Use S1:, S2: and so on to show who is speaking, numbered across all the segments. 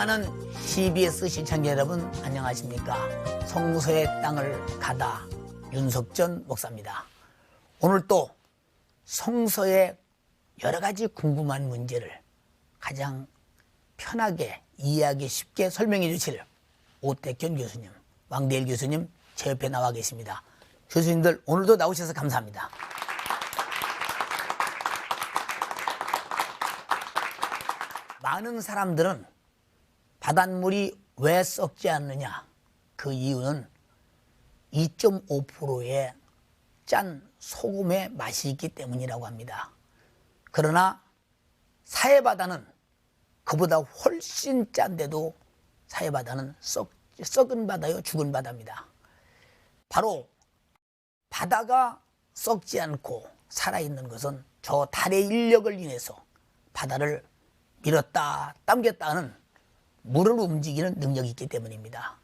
S1: 사랑하는 CBS 시청자 여러분 안녕하십니까. 성서의 땅을 가다 윤석전 목사입니다. 오늘 또 성서의 여러 가지 궁금한 문제를 가장 편하게 이해하기 쉽게 설명해 주실 오택견 교수님, 왕대일 교수님 제 옆에 나와 계십니다. 교수님들 오늘도 나오셔서 감사합니다. 많은 사람들은 바닷물이 왜 썩지 않느냐, 그 이유는 2.5%의 짠 소금의 맛이 있기 때문이라고 합니다. 그러나 사해바다는 그보다 훨씬 짠데도 사해바다는 썩은 바다요, 죽은 바다입니다. 바로 바다가 썩지 않고 살아있는 것은 저 달의 인력을 인해서 바다를 밀었다 당겼다 하는 물을 움직이는 능력이 있기 때문입니다.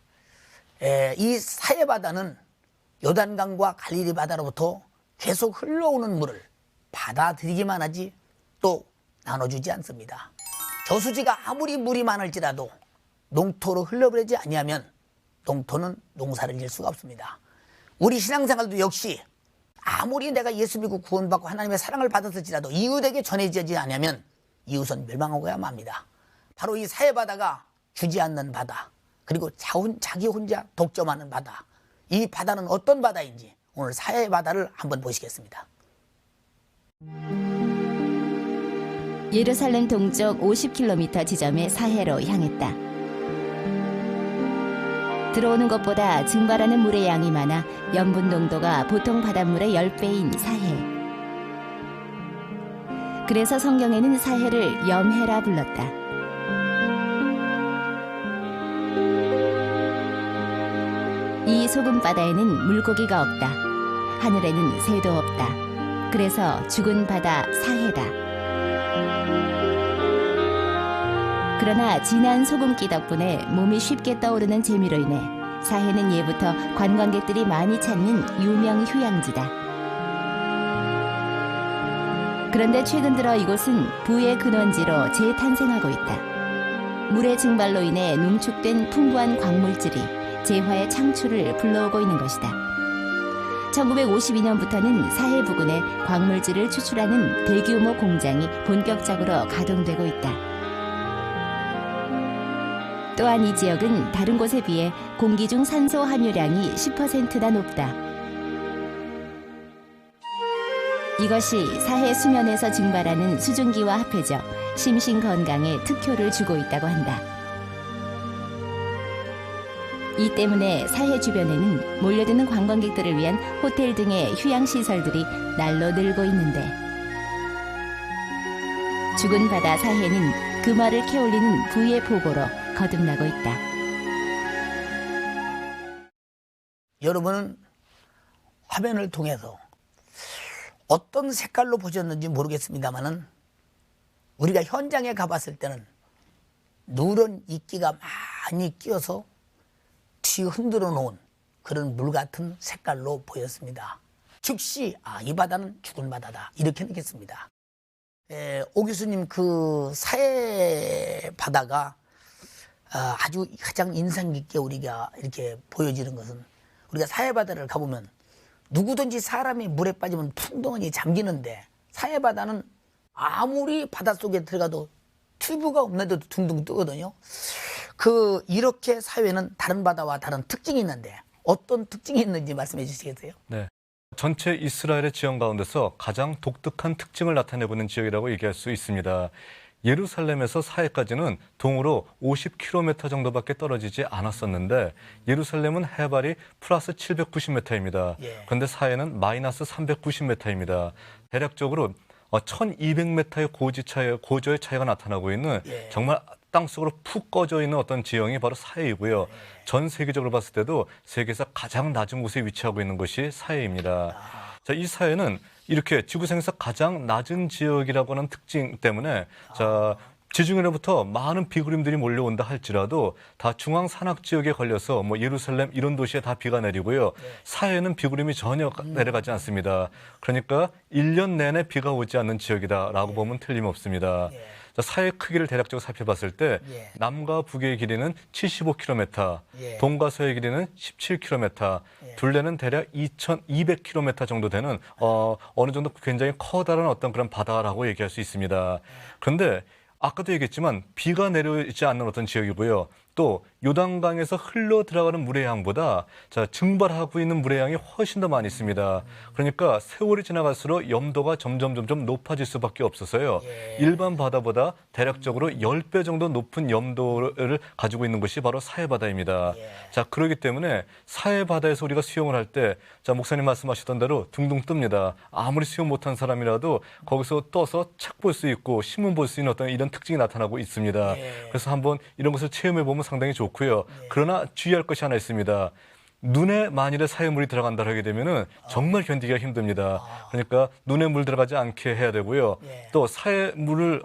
S1: 이 사해바다는 요단강과 갈릴리 바다로부터 계속 흘러오는 물을 받아들이기만 하지 또 나눠주지 않습니다. 저수지가 아무리 물이 많을지라도 농토로 흘러버리지 아니하면 농토는 농사를 질 수가 없습니다. 우리 신앙생활도 역시 아무리 내가 예수 믿고 구원받고 하나님의 사랑을 받았을지라도 이웃에게 전해지지 않으면 이웃은 멸망하고야 맙니다. 바로 이 사해바다가 주지 않는 바다, 그리고 자기 혼자 독점하는 바다, 이 바다는 어떤 바다인지 오늘 사해바다를 한번 보시겠습니다.
S2: 예루살렘 동쪽 50km 지점의 사해로 향했다. 들어오는 것보다 증발하는 물의 양이 많아 염분 농도가 보통 바닷물의 10배인 사해. 그래서 성경에는 사해를 염해라 불렀다. 이 소금 바다에는 물고기가 없다. 하늘에는 새도 없다. 그래서 죽은 바다 사해다. 그러나 진한 소금기 덕분에 몸이 쉽게 떠오르는 재미로 인해 사해는 예부터 관광객들이 많이 찾는 유명 휴양지다. 그런데 최근 들어 이곳은 부의 근원지로 재탄생하고 있다. 물의 증발로 인해 농축된 풍부한 광물질이 재화의 창출을 불러오고 있는 것이다. 1952년부터는 사해 부근에 광물질을 추출하는 대규모 공장이 본격적으로 가동되고 있다. 또한 이 지역은 다른 곳에 비해 공기 중 산소 함유량이 10%나 높다. 이것이 사해 수면에서 증발하는 수증기와 합해져 심신 건강에 특효를 주고 있다고 한다. 이 때문에 사해 주변에는 몰려드는 관광객들을 위한 호텔 등의 휴양시설들이 날로 늘고 있는데, 죽은 바다 사해는 그 말을 캐올리는 부의 보고로 거듭나고 있다.
S1: 여러분은 화면을 통해서 어떤 색깔로 보셨는지 모르겠습니다만은 우리가 현장에 가봤을 때는 누런 이끼가 많이 끼어서 뒤 흔들어 놓은 그런 물 같은 색깔로 보였습니다. 즉시 이 바다는 죽은 바다다 이렇게 느꼈습니다. 오 교수님, 그 사해 바다가 아주 가장 인상 깊게 우리가 이렇게 보여지는 것은, 우리가 사해 바다를 가보면 누구든지 사람이 물에 빠지면 풍덩이 잠기는데 사해 바다는 아무리 바닷속에 들어가도 튜브가 없는데도 둥둥 뜨거든요. 이렇게 사해는 다른 바다와 다른 특징이 있는데 어떤 특징이 있는지 말씀해 주시겠어요?
S3: 네. 전체 이스라엘의 지형 가운데서 가장 독특한 특징을 나타내보는 지역이라고 얘기할 수 있습니다. 예루살렘에서 사해까지는 동으로 50km 정도밖에 떨어지지 않았었는데 예루살렘은 해발이 플러스 790m입니다. 그런데 사해는 마이너스 390m입니다. 대략적으로 1200m의 고저의 차이가 나타나고 있는 정말 땅속으로 푹 꺼져 있는 어떤 지형이 바로 사해이고요. 전 세계적으로 봤을 때도 세계에서 가장 낮은 곳에 위치하고 있는 것이 사해입니다. 자, 이 사해는 이렇게 지구상에서 가장 낮은 지역이라고 하는 특징 때문에 지중해로부터 많은 비구름들이 몰려온다 할지라도 다 중앙 산악 지역에 걸려서 예루살렘 이런 도시에 다 비가 내리고요. 사해는 비구름이 전혀 내려가지 않습니다. 그러니까 1년 내내 비가 오지 않는 지역이다라고 보면 틀림없습니다. 자, 사해 크기를 대략적으로 살펴봤을 때
S1: 예.
S3: 남과 북의 길이는 75km,
S1: 예.
S3: 동과 서의 길이는 17km, 둘레는 대략 2,200km 정도 되는 어느 정도 굉장히 커다란 어떤 그런 바다라고 얘기할 수 있습니다. 그런데 아까도 얘기했지만 비가 내려오지 않는 어떤 지역이고요. 또 요단강에서 흘러 들어가는 물의 양보다 자, 증발하고 있는 물의 양이 훨씬 더 많이 있습니다. 그러니까 세월이 지나갈수록 염도가 점점 높아질 수밖에 없어서요. 일반 바다보다 대략적으로 10배 정도 높은 염도를 가지고 있는 것이 바로 사해바다입니다. 자, 그렇기 때문에 사해바다에서 우리가 수영을 할 때 자, 목사님 말씀하셨던 대로 둥둥 뜹니다. 아무리 수영 못한 사람이라도 거기서 떠서 책 볼 수 있고 신문 볼 수 있는 어떤 이런 특징이 나타나고 있습니다. 그래서 한번 이런 것을 체험해 보면 상당히 좋고요. 그러나 주의할 것이 하나 있습니다. 눈에 만일에 사해물이 들어간다 하게 되면은 정말 견디기가 힘듭니다. 그러니까 눈에 물 들어가지 않게 해야 되고요. 또 사해물을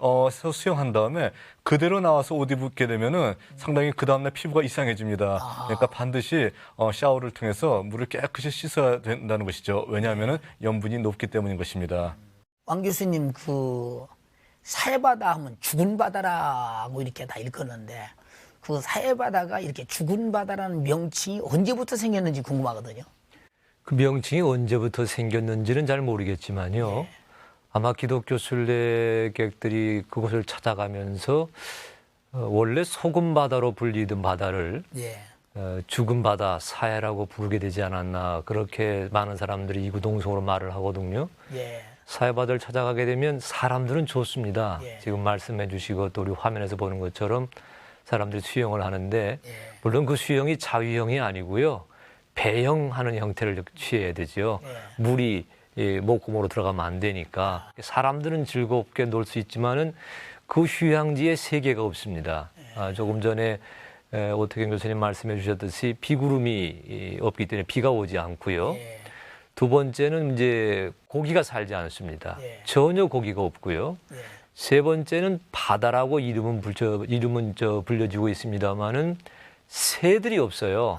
S3: 수영한 다음에 그대로 나와서 옷 입게 되면은 상당히 그 다음날 피부가 이상해집니다. 그러니까 반드시 샤워를 통해서 물을 깨끗이 씻어야 된다는 것이죠. 왜냐하면은 염분이 높기 때문인 것입니다.
S1: 왕 교수님, 그 사해바다 하면 죽은 바다라고 이렇게 다 일컫는데 그 사해바다가 이렇게 죽은 바다라는 명칭이 언제부터 생겼는지 궁금하거든요.
S4: 그 명칭이 언제부터 생겼는지는 잘 모르겠지만요. 아마 기독교 순례객들이 그곳을 찾아가면서 원래 소금 바다로 불리던 바다를 죽은 바다, 사해라고 부르게 되지 않았나, 그렇게 많은 사람들이 이구동성으로 말을 하거든요. 사해바다를 찾아가게 되면 사람들은 좋습니다. 지금 말씀해 주시고 또 우리 화면에서 보는 것처럼 사람들이 수영을 하는데 물론 그 수영이 자유형이 아니고요. 배영하는 형태를 취해야 되죠. 물이 목구멍으로 들어가면 안 되니까 사람들은 즐겁게 놀 수 있지만은 그 휴양지에 세계가 없습니다. 조금 전에 오태경 교수님 말씀해 주셨듯이 비구름이 없기 때문에 비가 오지 않고요. 두 번째는 이제 고기가 살지 않습니다. 전혀 고기가 없고요. 세 번째는 바다라고 이름은 불려지고 있습니다만은 새들이 없어요.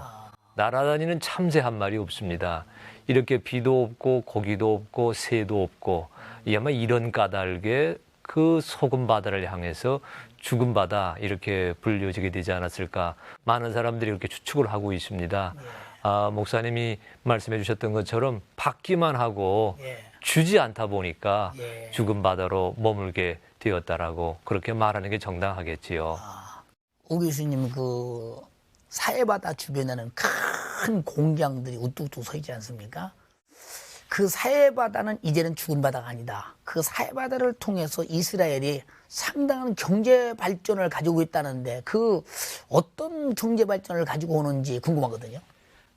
S4: 날아다니는 참새 한 마리 없습니다. 이렇게 비도 없고 고기도 없고 새도 없고 아마 이런 까닭에 그 소금 바다를 향해서 죽은 바다 이렇게 불려지게 되지 않았을까, 많은 사람들이 이렇게 추측을 하고 있습니다. 목사님이 말씀해 주셨던 것처럼 받기만 하고 주지 않다 보니까 죽은 바다로 머물게 되었다라고 그렇게 말하는 게 정당하겠지요.
S1: 오 교수님, 그 사해바다 주변에는 큰 공장들이 우뚝뚝 서 있지 않습니까? 그 사해바다는 이제는 죽은 바다가 아니다. 그 사해바다를 통해서 이스라엘이 상당한 경제 발전을 가지고 있다는데 그 어떤 경제 발전을 가지고 오는지 궁금하거든요.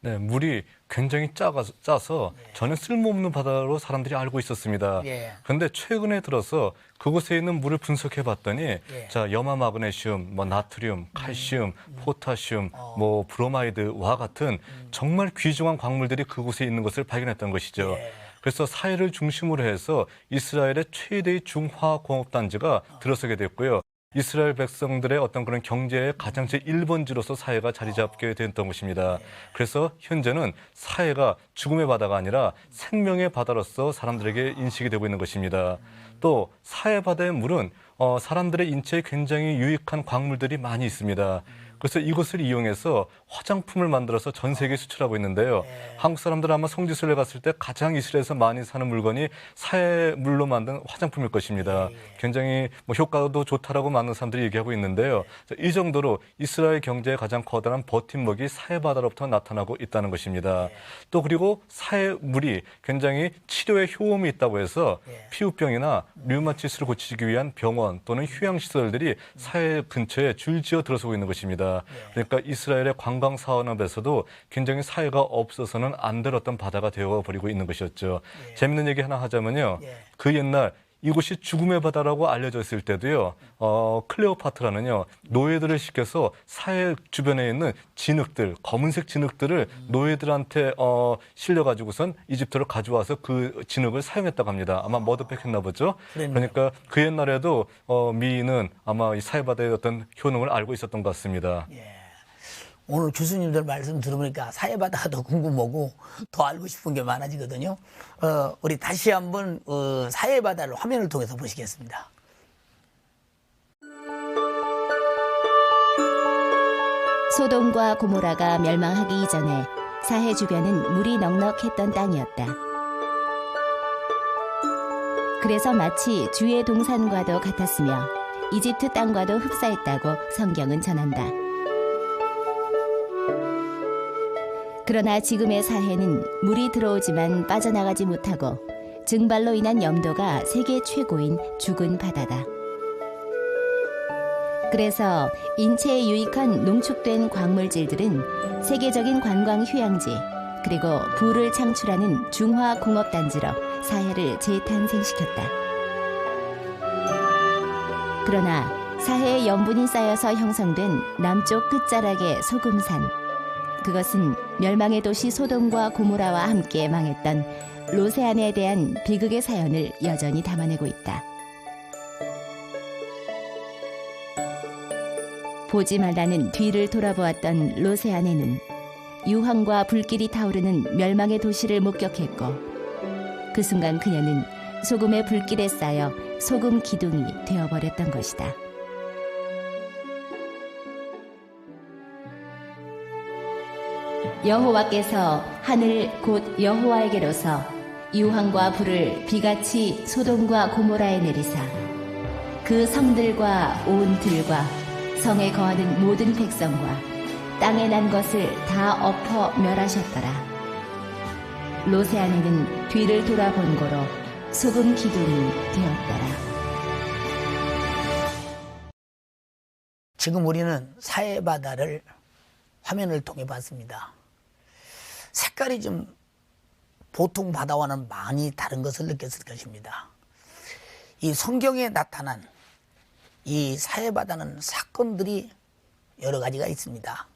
S3: 네, 물이 굉장히 짜서 전혀 쓸모없는 바다로 사람들이 알고 있었습니다. 그런데 최근에 들어서 그곳에 있는 물을 분석해 봤더니 자, 염화 마그네슘, 뭐 나트륨, 칼슘, 포타슘, 뭐 브로마이드와 같은 정말 귀중한 광물들이 그곳에 있는 것을 발견했던 것이죠. 그래서 사해를 중심으로 해서 이스라엘의 최대의 중화공업단지가 들어서게 됐고요. 이스라엘 백성들의 어떤 그런 경제의 가장 제1번지로서 사해가 자리 잡게 됐던 것입니다. 그래서 현재는 사해가 죽음의 바다가 아니라 생명의 바다로서 사람들에게 인식이 되고 있는 것입니다. 또 사해 바다의 물은 사람들의 인체에 굉장히 유익한 광물들이 많이 있습니다. 그래서 이것을 이용해서 화장품을 만들어서 전 세계에 수출하고 있는데요. 한국 사람들 아마 성지순례 갔을 때 가장 이스라엘에서 많이 사는 물건이 사해물로 만든 화장품일 것입니다. 굉장히 뭐 효과도 좋다라고 많은 사람들이 얘기하고 있는데요. 이 정도로 이스라엘 경제의 가장 커다란 버팀목이 사해바다로부터 나타나고 있다는 것입니다. 또 그리고 사해물이 굉장히 치료에 효험이 있다고 해서 피부병이나 류마티스를 고치기 위한 병원 또는 휴양시설들이 사해 근처에 줄지어 들어서고 있는 것입니다. 그러니까 이스라엘의 관광 산업에서도 굉장히 사해가 없어서는 안 될 어떤 바다가 되어버리고 있는 것이었죠. 재밌는 얘기 하나 하자면요. 그 옛날 이곳이 죽음의 바다라고 알려져 있을 때도요. 클레오파트라는요. 노예들을 시켜서 사해 주변에 있는 진흙들, 검은색 진흙들을 노예들한테 실려가지고선 이집트로 가져와서 그 진흙을 사용했다고 합니다. 아마 머드팩 했나 보죠. 그러니까 그 옛날에도 미인은 아마 이 사해 바다의 어떤 효능을 알고 있었던 것 같습니다.
S1: 오늘 교수님들 말씀 들어보니까 사해바다가 더 궁금하고 더 알고 싶은 게 많아지거든요. 우리 다시 한번 사해바다를 화면을 통해서 보시겠습니다.
S2: 소돔과 고모라가 멸망하기 이전에 사해 주변은 물이 넉넉했던 땅이었다. 그래서 마치 주의 동산과도 같았으며 이집트 땅과도 흡사했다고 성경은 전한다. 그러나 지금의 사해는 물이 들어오지만 빠져나가지 못하고 증발로 인한 염도가 세계 최고인 죽은 바다다. 그래서 인체에 유익한 농축된 광물질들은 세계적인 관광 휴양지 그리고 부를 창출하는 중화 공업단지로 사해를 재탄생시켰다. 그러나 사해에 염분이 쌓여서 형성된 남쪽 끝자락의 소금산, 그것은 멸망의 도시 소돔과 고모라와 함께 망했던 로세안에 대한 비극의 사연을 여전히 담아내고 있다. 보지 말라는 뒤를 돌아보았던 로세안에는 유황과 불길이 타오르는 멸망의 도시를 목격했고, 그 순간 그녀는 소금의 불길에 쌓여 소금 기둥이 되어버렸던 것이다. 여호와께서 하늘 곧 여호와에게로서 유황과 불을 비같이 소돔과 고모라에 내리사 그 성들과 온 들과 성에 거하는 모든 백성과 땅에 난 것을 다 엎어 멸하셨더라. 로세안에는 뒤를 돌아본 고로 소금 기둥이 되었더라.
S1: 지금 우리는 사해바다를 화면을 통해 봤습니다. 색깔이 좀 보통 바다와는 많이 다른 것을 느꼈을 것입니다. 이 성경에 나타난 이 사해바다는 사건들이 여러 가지가 있습니다.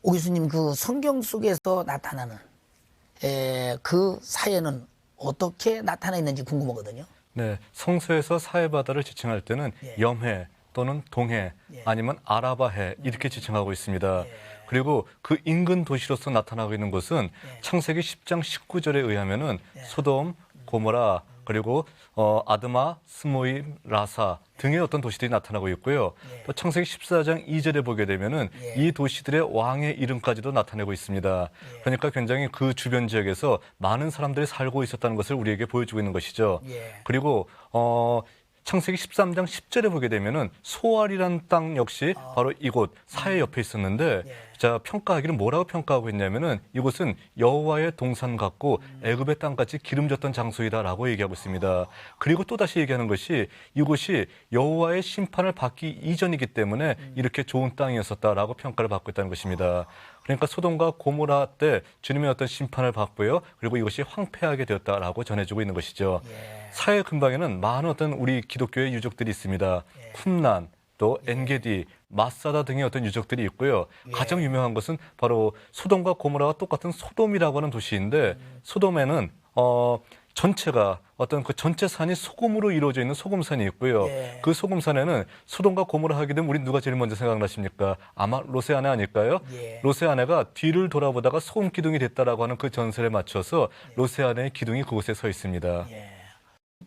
S1: 오 교수님, 그 성경 속에서 나타나는 그 사해는 어떻게 나타나 있는지 궁금하거든요.
S3: 네, 성서에서 사해바다를 지칭할 때는 염해 또는 동해 아니면 아라바해 이렇게 지칭하고 있습니다. 그리고 그 인근 도시로서 나타나고 있는 것은 창세기 10장 19절에 의하면은 소돔, 고모라 그리고 아드마, 스모임, 라사 등의 어떤 도시들이 나타나고 있고요. 또 창세기 14장 2절에 보게 되면은 이 도시들의 왕의 이름까지도 나타내고 있습니다. 그러니까 굉장히 그 주변 지역에서 많은 사람들이 살고 있었다는 것을 우리에게 보여주고 있는 것이죠. 그리고 창세기 13장 10절에 보게 되면은 소알이라는 땅 역시 바로 이곳 사해 옆에 있었는데 자, 평가하기를 뭐라고 평가하고 있냐면은 이곳은 여호와의 동산 같고 애굽의 땅같이 기름졌던 장소이다라고 얘기하고 있습니다. 그리고 또 다시 얘기하는 것이 이곳이 여호와의 심판을 받기 이전이기 때문에 이렇게 좋은 땅이었었다라고 평가를 받고 있다는 것입니다. 그러니까 소돔과 고모라 때 주님의 어떤 심판을 받고요. 그리고 이것이 황폐하게 되었다라고 전해주고 있는 것이죠. 사해 근방에는 많은 어떤 우리 기독교의 유적들이 있습니다. 쿰란, 또 엔게디, 마사다 등의 어떤 유적들이 있고요. 가장 유명한 것은 바로 소돔과 고모라와 똑같은 소돔이라고 하는 도시인데 소돔에는 전체가 어떤 그 전체 산이 소금으로 이루어져 있는 소금산이 있고요. 그 소금산에는 소돔과 고모라 하게 되면 우리 누가 제일 먼저 생각나십니까? 아마 로세아네 아닐까요? 로세아네가 뒤를 돌아보다가 소금 기둥이 됐다라고 하는 그 전설에 맞춰서 로세아네의 기둥이 그곳에 서 있습니다.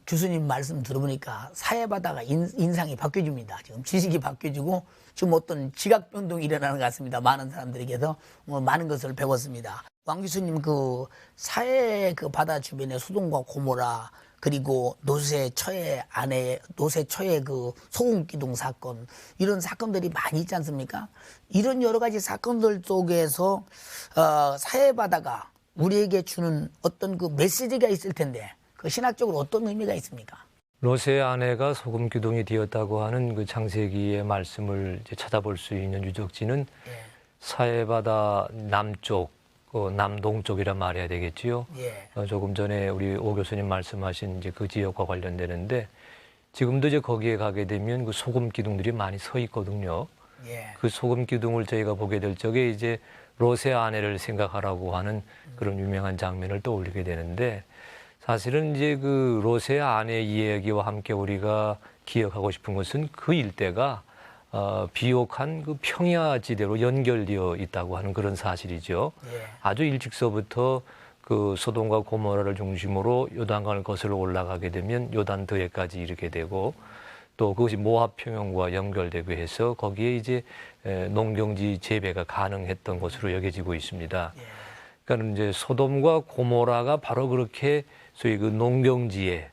S1: 교수님 말씀 들어보니까 사해바다가 인상이 바뀌어집니다. 지금 지식이 바뀌어지고 지금 어떤 지각 변동이 일어나는 것 같습니다. 많은 사람들에게서 많은 것을 배웠습니다. 왕 교수님, 그 사해 그 바다 주변에 소돔과 고모라 그리고 노새처의 그 소금기둥 사건, 이런 사건들이 많이 있지 않습니까? 이런 여러 가지 사건들 속에서 사해바다가 우리에게 주는 어떤 그 메시지가 있을 텐데 그 신학적으로 어떤 의미가 있습니까?
S4: 롯의 아내가 소금 기둥이 되었다고 하는 그 창세기의 말씀을 이제 찾아볼 수 있는 유적지는 사해바다 남쪽, 남동쪽이라 말해야 되겠지요. 조금 전에 우리 오 교수님 말씀하신 이제 그 지역과 관련되는데 지금도 이제 거기에 가게 되면 그 소금 기둥들이 많이 서 있거든요. 그 소금 기둥을 저희가 보게 될 적에 이제 롯의 아내를 생각하라고 하는 그런 유명한 장면을 떠올리게 되는데 사실은 이제 그 롯의 아내 이야기와 함께 우리가 기억하고 싶은 것은 그 일대가 비옥한 그 평야지대로 연결되어 있다고 하는 그런 사실이죠. 아주 일찍서부터 그 소돔과 고모라를 중심으로 요단강을 거슬러 올라가게 되면 요단더에까지 이르게 되고 또 그것이 모압평형과 연결되고 해서 거기에 이제 농경지 재배가 가능했던 것으로 여겨지고 있습니다. 그러니까 이제 소돔과 고모라가 바로 그렇게 소위 그 농경지에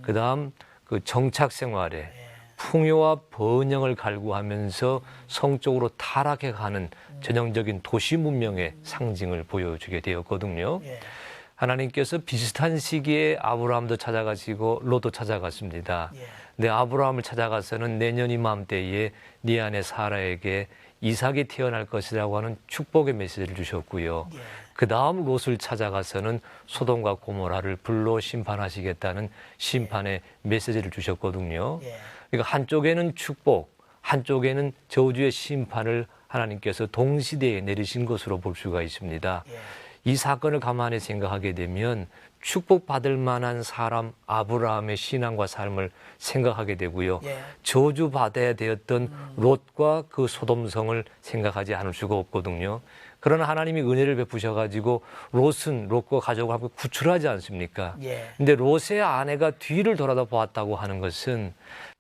S4: 그다음 그 정착 생활에 풍요와 번영을 갈구하면서 성적으로 타락해 가는 전형적인 도시 문명의 상징을 보여주게 되었거든요. 하나님께서 비슷한 시기에 아브라함도 찾아가시고 롯도 찾아갔습니다. 근데 아브라함을 찾아가서는 내년 이맘때에 네 아내 사라에게 이삭이 태어날 것이라고 하는 축복의 메시지를 주셨고요. 그 다음 롯을 찾아가서는 소돔과 고모라를 불로 심판하시겠다는 심판의 메시지를 주셨거든요. 그러니까 한쪽에는 축복, 한쪽에는 저주의 심판을 하나님께서 동시대에 내리신 것으로 볼 수가 있습니다. 이 사건을 가만히 생각하게 되면 축복받을 만한 사람 아브라함의 신앙과 삶을 생각하게 되고요. 저주받아야 되었던 롯과 그 소돔성을 생각하지 않을 수가 없거든요. 그러나 하나님이 은혜를 베푸셔가지고 롯은 롯과 가족을 함께 구출하지 않습니까? 근데 롯의 아내가 뒤를 돌아다 보았다고 하는 것은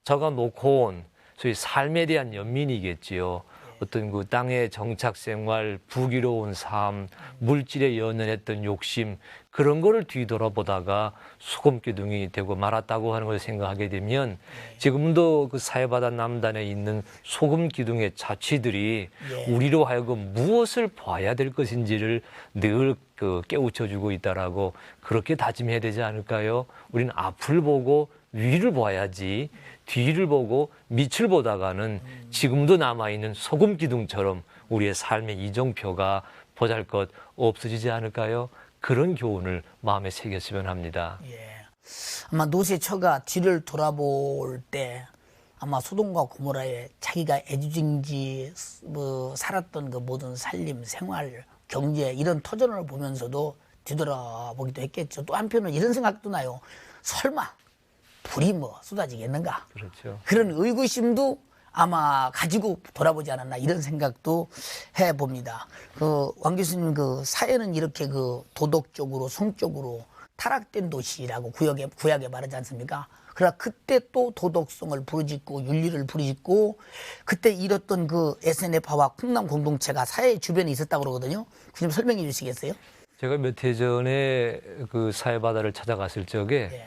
S4: 저가 놓고 온 소위 삶에 대한 연민이겠지요. 어떤 그 땅의 정착 생활, 부귀로운 삶, 물질에 연연했던 욕심, 그런 거를 뒤돌아보다가 소금 기둥이 되고 말았다고 하는 것을 생각하게 되면 지금도 그 사해바다 남단에 있는 소금 기둥의 자취들이 우리로 하여금 무엇을 봐야 될 것인지를 늘 그 깨우쳐주고 있다라고 그렇게 다짐해야 되지 않을까요? 우리는 앞을 보고 위를 봐야지 뒤를 보고 밑을 보다가는 지금도 남아있는 소금 기둥처럼 우리의 삶의 이정표가 보잘것 없어지지 않을까요? 그런 교훈을 마음에 새겼으면 합니다.
S1: 아마 롯의 처가 뒤를 돌아볼 때 아마 소돔과 고모라에 자기가 애지중지 살았던 그 모든 살림, 생활, 경제 이런 터전을 보면서도 뒤돌아보기도 했겠죠. 또 한편으로는 이런 생각도 나요. 설마 불이 쏟아지겠는가?
S4: 그렇죠.
S1: 그런 의구심도 아마 가지고 돌아보지 않았나 이런 생각도 해봅니다. 왕 교수님 그 사회는 이렇게 그 도덕적으로 성적으로 타락된 도시라고 구약에 말하지 않습니까? 그러나 그때 또 도덕성을 부르짖고 윤리를 부르짖고 그때 잃었던 그 SNF와 콩남 공동체가 사회 주변에 있었다고 그러거든요. 그 좀 설명해 주시겠어요?
S4: 제가 몇 해 전에 그 사해바다를 찾아갔을 적에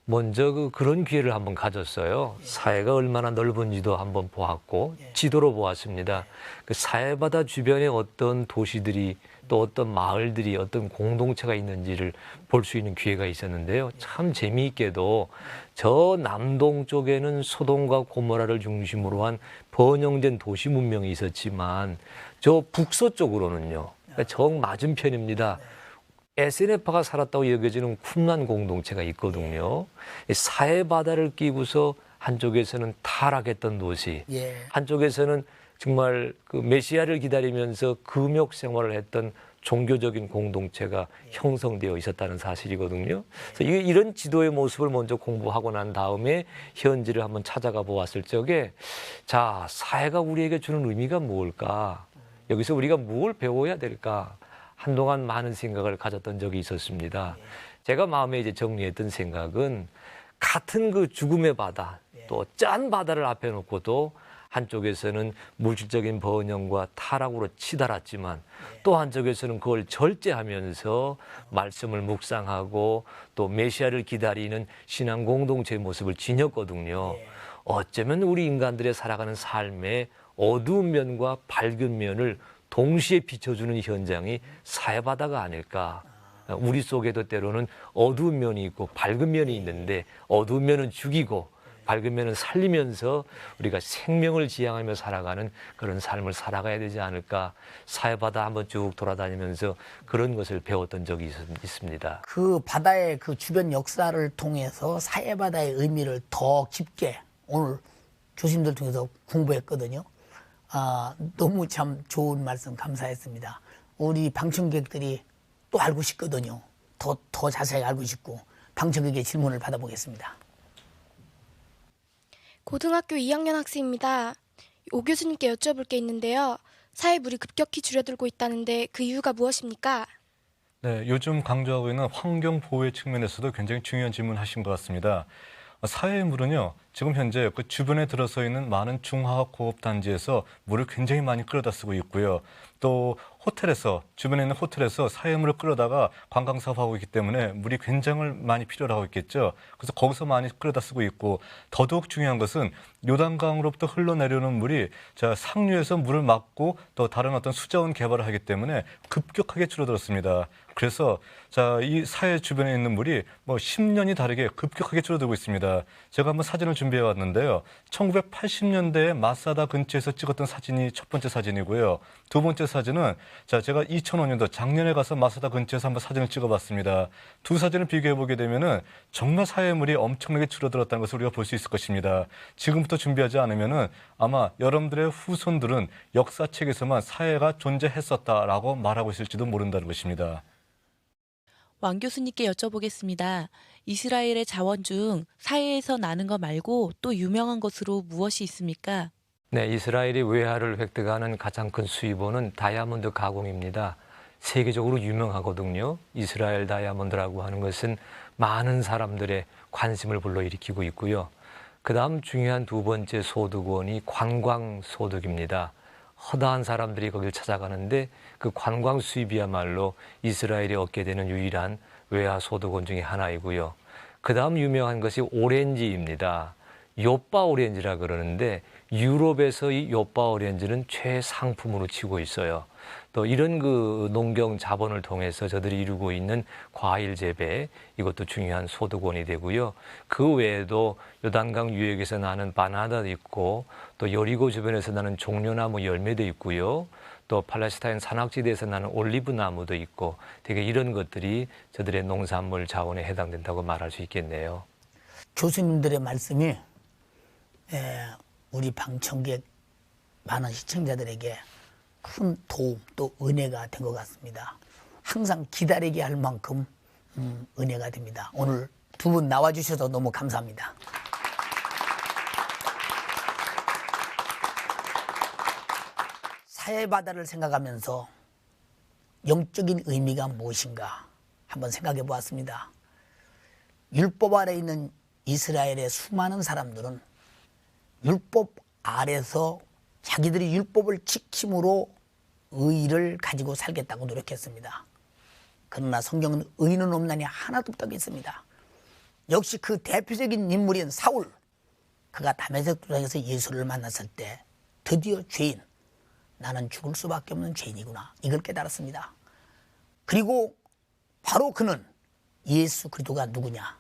S4: 먼저 그런 기회를 한번 가졌어요. 사해가 얼마나 넓은지도 한번 보았고 지도로 보았습니다. 그 사해바다 주변에 어떤 도시들이 또 어떤 마을들이 어떤 공동체가 있는지를 볼 수 있는 기회가 있었는데요. 참 재미있게도 저 남동 쪽에는 소돔과 고모라를 중심으로 한 번영된 도시 문명이 있었지만 저 북서쪽으로는요. 그러니까 정 맞은편입니다. SNF가 살았다고 여겨지는 쿰란 공동체가 있거든요. 사해바다를 끼고서 한쪽에서는 타락했던 도시, 한쪽에서는 정말 그 메시아를 기다리면서 금욕 생활을 했던 종교적인 공동체가 형성되어 있었다는 사실이거든요. 그래서 이런 지도의 모습을 먼저 공부하고 난 다음에 현지를 한번 찾아가 보았을 적에 자, 사해가 우리에게 주는 의미가 무엇일까? 여기서 우리가 무엇을 배워야 될까? 한동안 많은 생각을 가졌던 적이 있었습니다. 제가 마음에 이제 정리했던 생각은 같은 그 죽음의 바다, 또 짠 바다를 앞에 놓고도 한쪽에서는 물질적인 번영과 타락으로 치달았지만 또 한쪽에서는 그걸 절제하면서 말씀을 묵상하고 또 메시아를 기다리는 신앙 공동체의 모습을 지녔거든요. 어쩌면 우리 인간들의 살아가는 삶의 어두운 면과 밝은 면을 동시에 비춰주는 현장이 사해바다가 아닐까. 우리 속에도 때로는 어두운 면이 있고 밝은 면이 있는데 어두운 면은 죽이고 밝은 면은 살리면서 우리가 생명을 지향하며 살아가는 그런 삶을 살아가야 되지 않을까. 사해바다 한번 쭉 돌아다니면서 그런 것을 배웠던 적이 있습니다.
S1: 그 바다의 그 주변 역사를 통해서 사해바다의 의미를 더 깊게 오늘 교수님들 통해서 공부했거든요. 너무 참 좋은 말씀 감사했습니다. 우리 방청객들이 또 알고 싶거든요. 더 자세히 알고 싶고 방청객의 질문을 받아보겠습니다.
S5: 고등학교 2학년 학생입니다. 오 교수님께 여쭤볼 게 있는데요. 사해물이 급격히 줄어들고 있다는데 그 이유가 무엇입니까?
S3: 네, 요즘 강조하고 있는 환경 보호의 측면에서도 굉장히 중요한 질문 하신 것 같습니다. 사해의 물은요, 지금 현재 그 주변에 들어서 있는 많은 중화학고급 단지에서 물을 굉장히 많이 끌어다 쓰고 있고요. 또 호텔에서, 주변에 있는 호텔에서 사해의 물을 끌어다가 관광 사업하고 있기 때문에 물이 굉장히 많이 필요로 하고 있겠죠. 그래서 거기서 많이 끌어다 쓰고 있고, 더더욱 중요한 것은 요단강으로부터 흘러내려오는 물이 자, 상류에서 물을 막고 또 다른 어떤 수자원 개발을 하기 때문에 급격하게 줄어들었습니다. 그래서 자, 이 사해 주변에 있는 물이 뭐 10년이 다르게 급격하게 줄어들고 있습니다. 제가 한번 사진을 준비해 왔는데요. 1980년대에 마사다 근처에서 찍었던 사진이 첫 번째 사진이고요. 두 번째 사진은 자, 제가 2005년도 작년에 가서 마사다 근처에서 한번 사진을 찍어봤습니다. 두 사진을 비교해 보게 되면은 정말 사해물이 엄청나게 줄어들었다는 것을 우리가 볼 수 있을 것입니다. 지금부터 준비하지 않으면은 아마 여러분들의 후손들은 역사책에서만 사해가 존재했었다라고 말하고 있을지도 모른다는 것입니다.
S6: 왕 교수님께 여쭤보겠습니다. 이스라엘의 자원 중 사해에서 나는 것 말고 또 유명한 것으로 무엇이 있습니까?
S4: 네, 이스라엘이 외화를 획득하는 가장 큰 수입원은 다이아몬드 가공입니다. 세계적으로 유명하거든요. 이스라엘 다이아몬드라고 하는 것은 많은 사람들의 관심을 불러일으키고 있고요. 그다음 중요한 두 번째 소득원이 관광 소득입니다. 허다한 사람들이 거길 찾아가는데 그 관광 수입이야말로 이스라엘이 얻게 되는 유일한 외화 소득원 중에 하나이고요. 그다음 유명한 것이 오렌지입니다. 요빠 오렌지라 그러는데 유럽에서 이 요빠 오렌지는 최상품으로 치고 있어요. 또 이런 그 농경 자본을 통해서 저들이 이루고 있는 과일 재배, 이것도 중요한 소득원이 되고요. 그 외에도 요단강 유역에서 나는 바나나도 있고, 또 여리고 주변에서 나는 종려나무 열매도 있고요. 또 팔레스타인 산악지대에서 나는 올리브 나무도 있고, 되게 이런 것들이 저들의 농산물 자원에 해당된다고 말할 수 있겠네요.
S1: 교수님들의 말씀이 우리 방청객 많은 시청자들에게 큰 도움 또 은혜가 된 것 같습니다. 항상 기다리게 할 만큼 은혜가 됩니다. 오늘 두 분 나와주셔서 너무 감사합니다. 사해바다를 생각하면서 영적인 의미가 무엇인가 한번 생각해 보았습니다. 율법 아래 있는 이스라엘의 수많은 사람들은 율법 아래서 자기들이 율법을 지킴으로 의를 가지고 살겠다고 노력했습니다. 그러나 성경은 의는 없나니 하나도 없다고 했습니다. 역시 그 대표적인 인물인 사울, 그가 다메섹 도상에서 예수를 만났을 때 드디어 죄인, 나는 죽을 수밖에 없는 죄인이구나, 이걸 깨달았습니다. 그리고 바로 그는 예수 그리스도가 누구냐,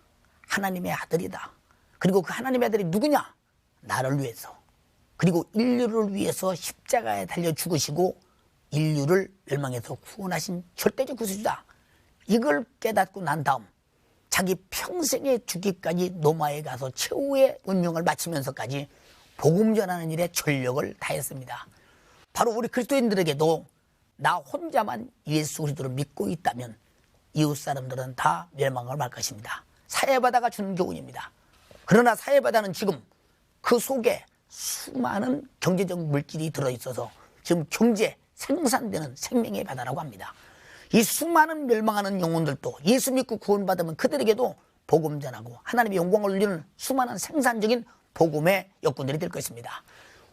S1: 하나님의 아들이다. 그리고 그 하나님의 아들이 누구냐, 나를 위해서, 그리고 인류를 위해서 십자가에 달려 죽으시고 인류를 멸망에서 구원하신 절대적 구세주다. 이걸 깨닫고 난 다음 자기 평생에 죽기까지 노마에 가서 최후의 운명을 마치면서까지 복음 전하는 일에 전력을 다했습니다. 바로 우리 그리스도인들에게도 나 혼자만 예수 그리스도를 믿고 있다면 이웃 사람들은 다 멸망을 할 것입니다. 사해바다가 주는 교훈입니다. 그러나 사해바다는 지금 그 속에 수많은 경제적 물질이 들어있어서 지금 경제, 생산되는 생명의 바다라고 합니다. 이 수많은 멸망하는 영혼들도 예수 믿고 구원받으면 그들에게도 복음 전하고 하나님의 영광을 올리는 수많은 생산적인 복음의 여건들이 될 것입니다.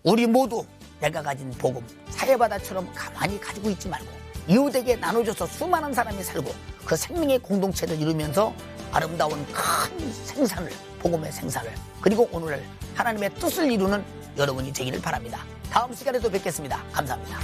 S1: 우리 모두 내가 가진 복음, 사해바다처럼 가만히 가지고 있지 말고 이웃에게 나눠줘서 수많은 사람이 살고 그 생명의 공동체를 이루면서 아름다운 큰 생산을, 복음의 생산을, 그리고 오늘 하나님의 뜻을 이루는 여러분이 되기를 바랍니다. 다음 시간에도 뵙겠습니다. 감사합니다.